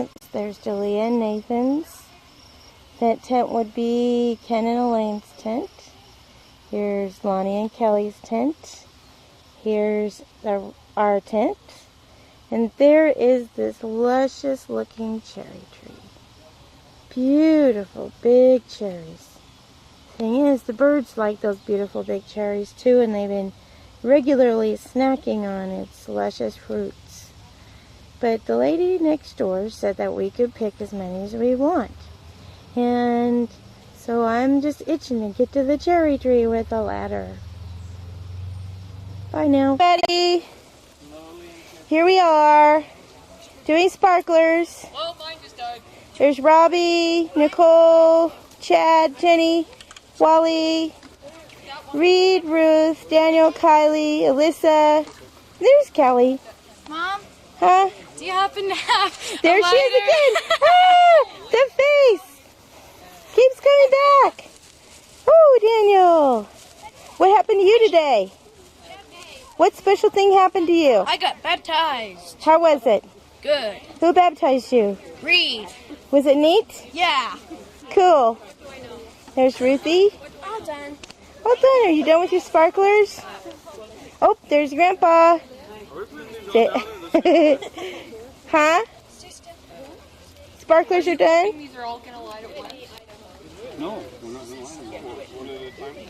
tents. There's Julia and Nathan's. That tent would be Ken and Elaine's tent. Here's Lonnie and Kelly's tent. Here's our tent. And there is this luscious looking cherry tree. Beautiful big cherries. Thing is, the birds like those beautiful big cherries too, and they've been regularly snacking on its luscious fruits. But the lady next door said that we could pick as many as we want. And so I'm just itching to get to the cherry tree with a ladder. Bye now. Betty! Here we are, doing sparklers. Oh, mine just died. There's Robbie, Nicole, Chad, Jenny, Wally, Reed, Ruth, Daniel, Kylie, Alyssa. There's Kelly. Mom? Huh? Do you happen to have There a she is lighter? again. Ah, the face keeps coming back. Oh, Daniel. What happened to you today? What special thing happened to you? I got baptized. How was it? Good. Who baptized you? Read. Was it neat? Yeah. Cool. There's Ruthie. All done. Well done. Are you done with your sparklers? Oh, there's Grandpa. Huh? Sparklers are done? These are all going to light at once. No, we're not going to light them. One at a time.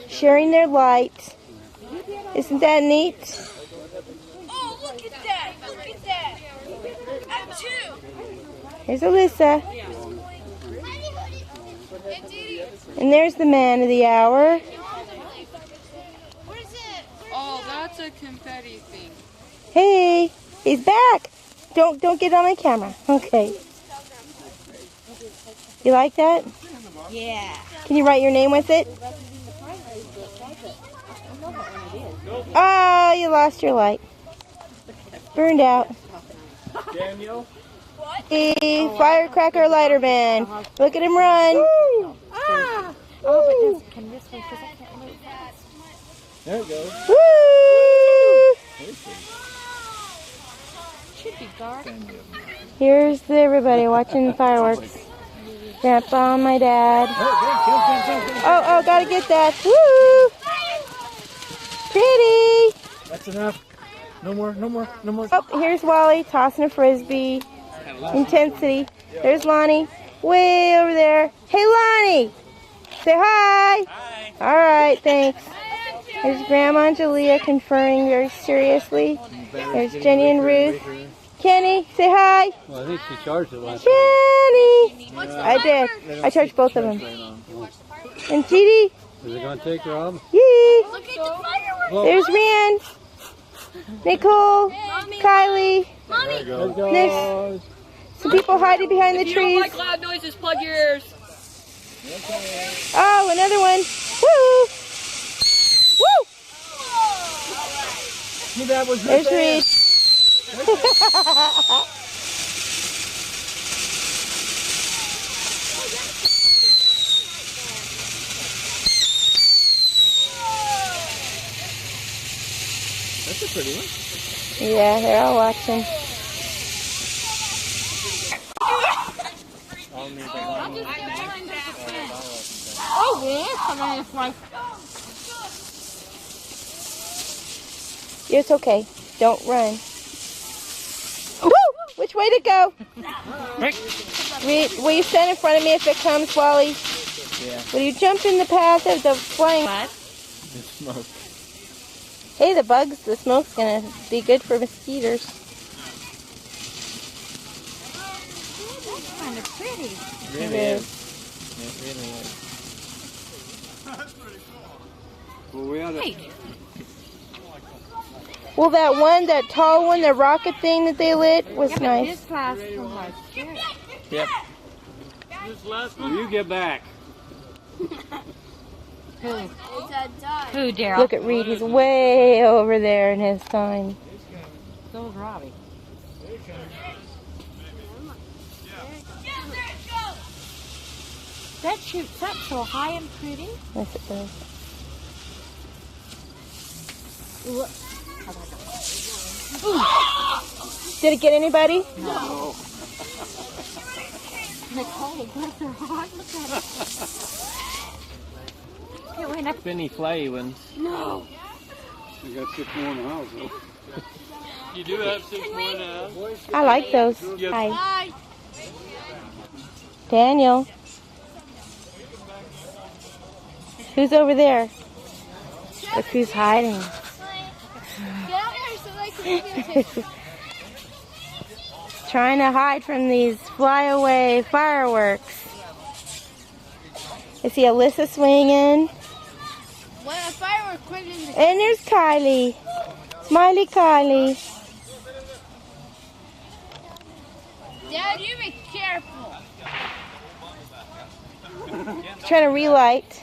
Sharing their light. Isn't that neat? Oh, look at that. Look at that. I'm two. Here's Alyssa. And there's the man of the hour. What is it? Oh, that's a confetti thing. Hey, he's back. Don't get on my camera. Okay. You like that? Yeah. Can you write your name with it? Oh, you lost your light. Burned out. Daniel? Hey, firecracker lighter man. Look at him run. Ah. Oh, but can this one, because I can't move fast. There it goes. Woo! Should be dark. Here's everybody watching fireworks. Grandpa and my dad. Oh, gotta get that. Woo! Pretty. That's enough. No more, no more, no more. Oh, here's Wally tossing a frisbee. Intensity. There's Lonnie. Way over there. Hey, Lonnie. Say hi. Hi. All right, thanks. There's Grandma and Julia conferring very seriously. There's Jenny and Ruth. Kenny, say hi. Well, I think she charged it last Kenny. I did. I charged both of them. And Dee Is it going to take, Rob? Yee. Look at the fireworks. There's Rand. Nicole. Kylie. There it goes. There's some people hiding behind the If you don't trees. like loud noises, plug your ears. Oh, another one. Woo! Woo! That was There's Reed. That's a pretty one. Yeah, they're all watching. Oh, yeah. It's like... It's okay. Don't run. Woo! Which way to go? Reed, will you stand in front of me if it comes, Wally? Yeah. Will you jump in the path of the flying? The smoke. Hey, the bugs, the smoke's gonna be good for mosquitoes. That's kind of pretty. Really It is. It really is. That's pretty cool. Well, we ought to... Well, that tall one, the rocket thing that they lit was nice. This last one was good. Yep. This last one. You get back. Who, Daryl? Look at Reed, he's way over there in his sign. So is Robbie. That shoots up so high and pretty. Yes, it does. Did it get anybody? No. Spinny flyy ones. No. You got 6 more in the house, though. You do have 6 more now. I like those. Yes. Hi. Bye. Daniel. Who's over there? Look who's hiding. Get out here so I can videotape. Trying to hide from these flyaway fireworks. I see Alyssa swinging. When a firework went in the And there's Kylie. Smiley Kylie. Dad, you be careful. Trying to relight.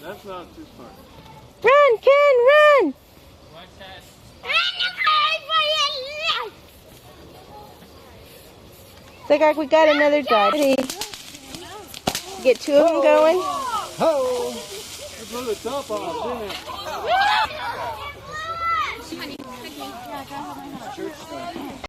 That's not too far. Run, Ken, run! Looks like we got another guy. Get 2 of them going. Oh! It blew the top off, didn't it?